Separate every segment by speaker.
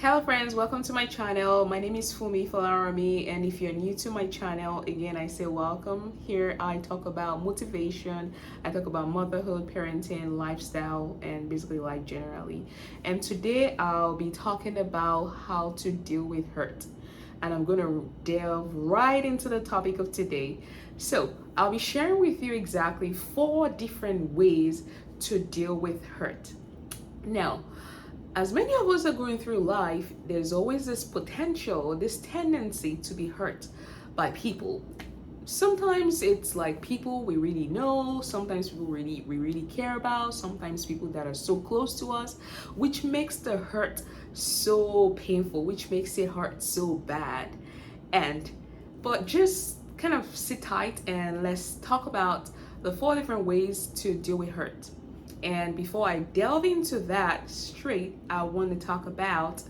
Speaker 1: Hello friends, welcome to my channel. My name is Fumi Falarami, and if you're new to my channel, again I say welcome. Here I talk about motivation, I talk about motherhood, parenting, lifestyle, and basically life generally. And today I'll be talking about how to deal with hurt. And I'm going to delve right into the topic of today. So, I'll be sharing with you exactly 4 different ways to deal with hurt. Now, as many of us are going through life, there's always this potential, this tendency to be hurt by people. Sometimes it's like people we really know, sometimes people we really care about, sometimes people that are so close to us, which makes the hurt so painful, which makes it hurt so bad. And but just kind of sit tight and let's talk about the 4 different ways to deal with hurt. And before I delve into that straight, I want to talk about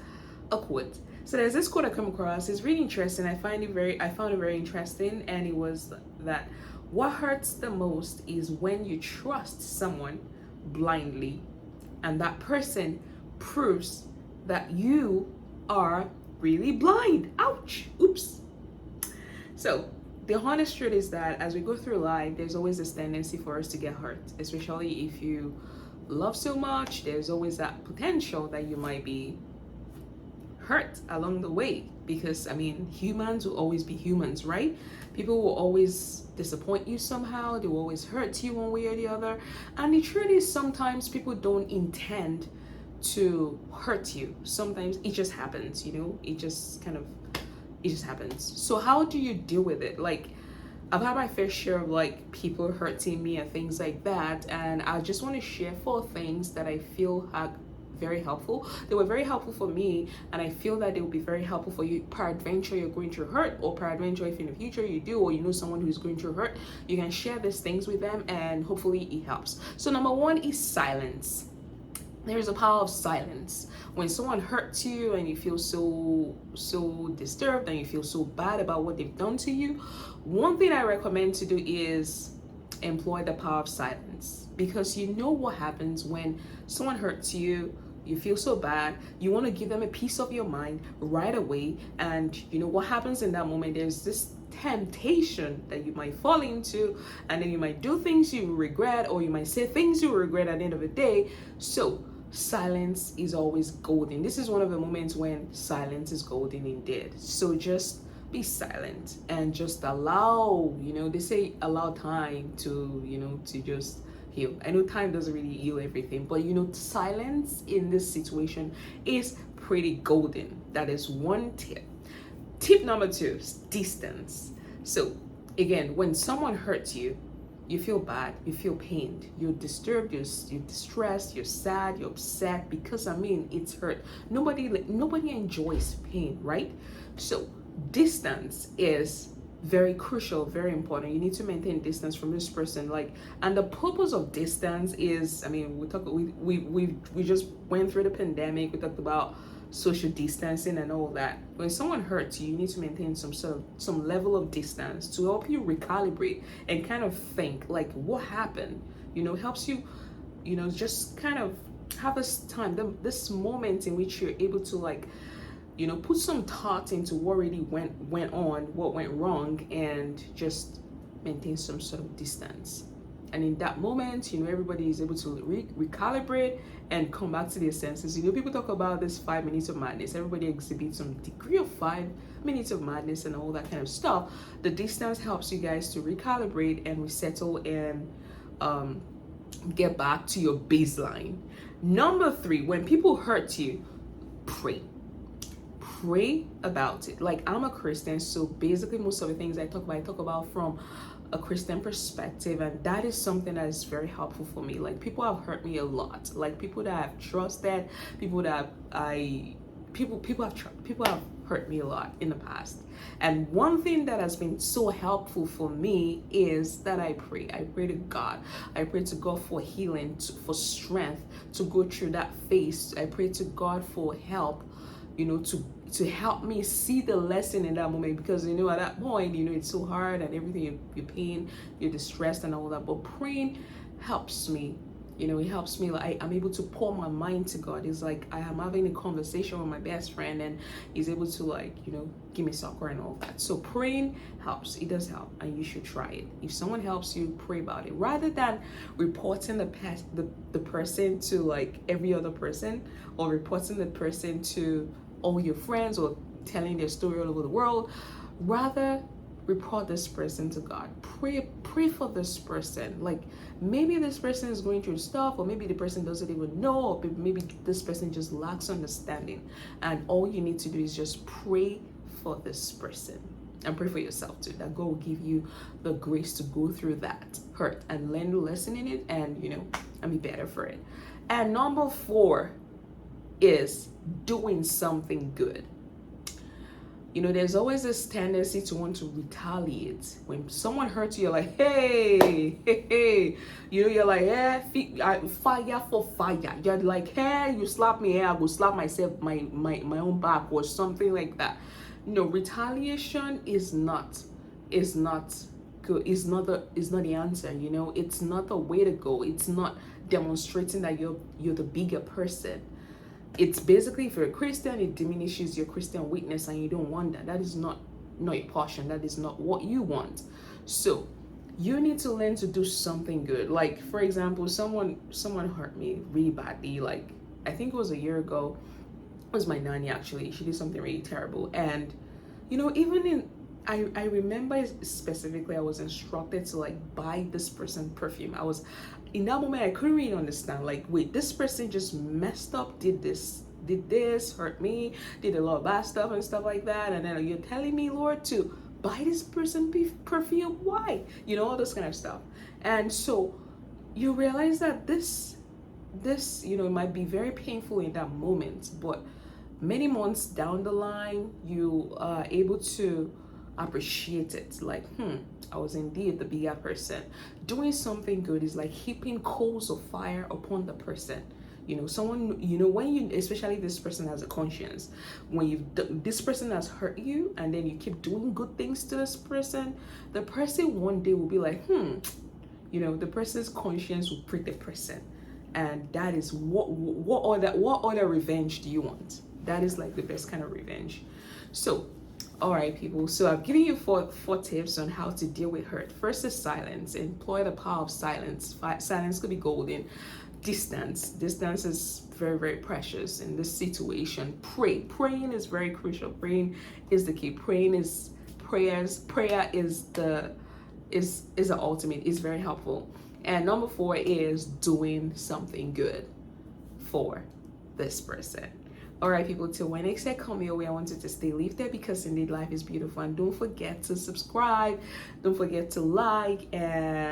Speaker 1: a quote. So there's this quote I come across. It's really interesting. I found it very interesting, and it was that what hurts the most is when you trust someone blindly, and that person proves that you are really blind. Ouch. Oops. So the honest truth is that as we go through life, there's always this tendency for us to get hurt, especially if you love so much. There's always that potential that you might be hurt along the way, because humans will always be humans, right? People will always disappoint you somehow. They will always hurt you one way or the other. And the truth is, sometimes people don't intend to hurt you. Sometimes it just happens, it just happens. So how do you deal with it? Like, I've had my fair share of like people hurting me and things like that, and I just want to share 4 things that I feel are very helpful. They were very helpful for me, and I feel that they will be very helpful for you. Peradventure you're going through hurt, or peradventure if in the future you do, or you know someone who's going through hurt, you can share these things with them and hopefully it helps. So number 1 is silence. There's a power of silence. When someone hurts you and you feel so disturbed and you feel so bad about what they've done to you, one thing I recommend to do is employ the power of silence. Because you know what happens when someone hurts you, you feel so bad, you want to give them a piece of your mind right away, and you know what happens in that moment. There's this temptation that you might fall into, and then you might do things you regret, or you might say things you regret at the end of the day. So silence is always golden. This is one of the moments when silence is golden indeed. So just be silent and just allow, they say allow time to just heal. I know time doesn't really heal everything, but silence in this situation is pretty golden. That is one tip. Tip number 2 is distance. So again, when someone hurts you, you feel bad, you feel pained, you're disturbed, you're distressed, you're sad, you're upset, because it's hurt. Nobody enjoys pain, right? So distance is very crucial, very important. You need to maintain distance from this person. And the purpose of distance is, we just went through the pandemic. We talked about social distancing and all that. When someone hurts you, you need to maintain some level of distance to help you recalibrate and kind of think like what happened. Helps you, just kind of have this time, this moment in which you're able to put some thought into what really went on, what went wrong, and just maintain some sort of distance. And in that moment, everybody is able to recalibrate and come back to their senses. People talk about this 5 minutes of madness. Everybody exhibits some degree of 5 minutes of madness and all that kind of stuff. The distance helps you guys to recalibrate and resettle and get back to your baseline. Number 3, when people hurt you, pray about it. Like, I'm a Christian, so basically most of the things I talk about from a Christian perspective, and that is something that is very helpful for me. Like, people have hurt me a lot. Like, people that I've trusted, people have hurt me a lot in the past. And one thing that has been so helpful for me is that I pray to God. I pray to God for healing, for strength to go through that phase. I pray to God for help, to help me see the lesson in that moment, because at that point it's so hard and everything, you're pain, you're distressed and all that. But praying helps me You know, it helps me, like I'm able to pour my mind to God. It's like I am having a conversation with my best friend, and he's able to, like, you know, give me succor and all that. So praying helps. It does help, and you should try it. If someone helps you, pray about it rather than reporting the person to like every other person, or reporting the person to all your friends, or telling their story all over the world. Rather report this person to God. Pray for this person. Like, maybe this person is going through stuff, or maybe the person doesn't even know, or maybe this person just lacks understanding, and all you need to do is just pray for this person, and pray for yourself too, that God will give you the grace to go through that hurt and learn the lesson in it, and, you know, and be better for it. And number 4 is doing something good. You know, there's always this tendency to want to retaliate. When someone hurts you, you're like, hey. You know, you're like, fire for fire. You're like, hey, you slap me, I will slap myself, my own back, or something like that. No, retaliation is not good. It's not the answer. You know, it's not the way to go. It's not demonstrating that you're the bigger person. It's basically, if you're a Christian, it diminishes your Christian witness, and you don't want that. That is not your portion. That is not what you want. So you need to learn to do something good. Like, for example, someone hurt me really badly. Like, I think it was a year ago. It was my nanny, actually. She did something really terrible. And, you know, even I remember specifically, I was instructed to like buy this person perfume. In that moment, I couldn't really understand, like, wait, this person just messed up, did this, hurt me, did a lot of bad stuff and stuff like that. And then you're telling me, Lord, to buy this person perfume? Why? You know, all this kind of stuff. And so you realize that this, you know, it might be very painful in that moment, but many months down the line, you are able to appreciate it. Like, I was indeed the bigger person. Doing something good is like heaping coals of fire upon the person. You know, someone, you know, when you, especially this person has a conscience, when this person has hurt you, and then you keep doing good things to this person, the person one day will be like, you know, the person's conscience will prick the person. And that is what other revenge do you want? That is like the best kind of revenge. So, all right, people. So I've given you four tips on how to deal with hurt. First is silence. Employ the power of silence. Silence could be golden. Distance is very, very precious in this situation. Praying is very crucial. Praying is the key. Prayer is the ultimate. It's very helpful. And number 4 is doing something good for this person. All right, people, till when next I come your way, I want you to stay lifted, because indeed life is beautiful. And don't forget to subscribe. Don't forget to like, and